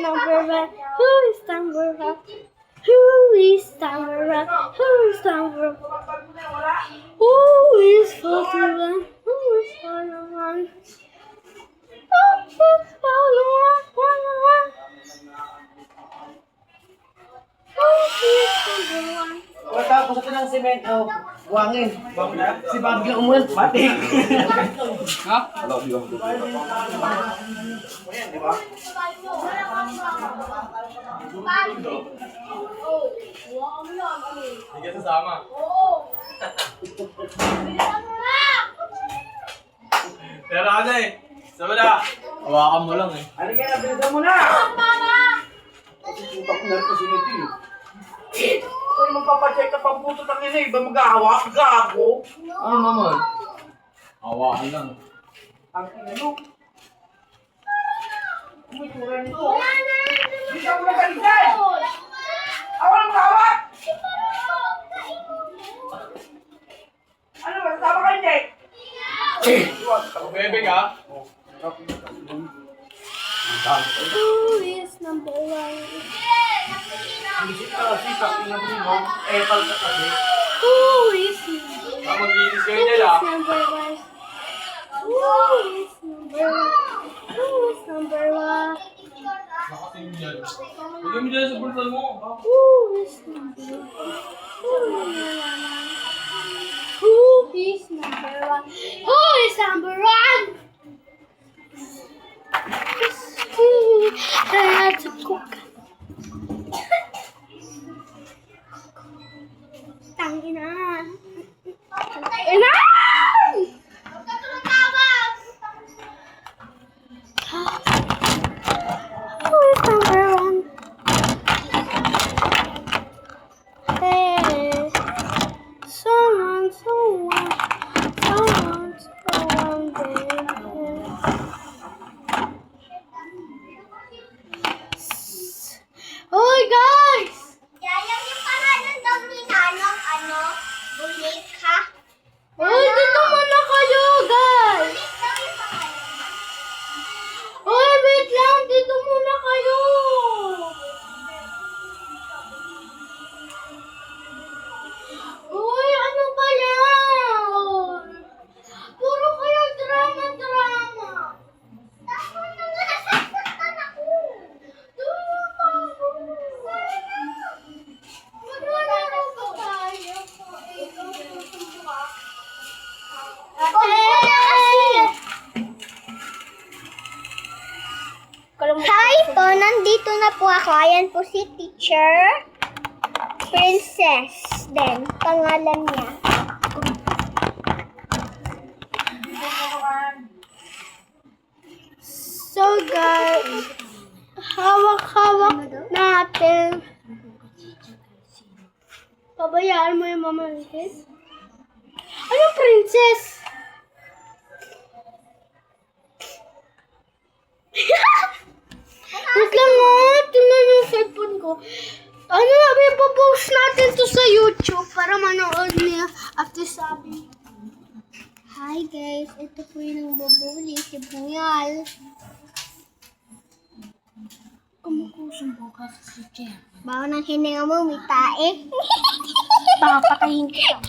number one? Who is number one? Who is number one? Who is number one? Who is 41? Who is 41? Who is 41? 41? Who is number one? O tapos ito ng semento, buwangin. Si Bagyo umulan, mati. Ha? Ayan, di ba? Hindi ka sasama. Pero ano eh, sama na. Hawakan mo lang eh. Ano kaya, bilisan mo na! Kasi putak na ito si Niti. Kung magpapacheck ka pang puto ng ina, iba mag-ahawak, gago. Ano naman? Hawakan lang. Ang ina nyo. May tura nito. Hindi ka mo nagalitan! Ako lang mag-ahawak! Ano ba? Tama ka hindi? Bebe ka? Who is number one? Isip ka kasi, tingnan mo, epal ka kasi. Who is number one? Mag-iinis kayo Who niya is lang. number one? Who is number one? Who is number one? Nakatingin yan. Bigyan mo dyan sa bulsa mo. Who is number one? Who is number one? Who is number one? I had to cook. Tangina. Ina! Who is number one? Hey, someone, baby. Hoy, guys! Yayang yung pangalan daw ni Nanong, bulik ha? Hoy, dito muna kayo, guys! Bulik daw yung pangalan. Hoy, wait lang! Dito muna kayo! Hoy, ano ba yan? Puro kayo drama-drama. Ako na nga, nasasaktan ako. Tulong ako. Wala ba tayo? Hi po, nandito na po ako. Ayan po si Teacher Princess din, pangalan niya. So guys, hawak-hawak natin. Pabayaan mo yung mama Princess? Ano princess? Wait lang nga, tingnan yung cellphone ko. Ano na, ipopost natin to sa YouTube para manood niya after sabi. Hi guys, ito po yung bubuli, si Buyal. Kumukusong bukas si Jem. Bawa ng hininga mo, may tae. Papatayin kita.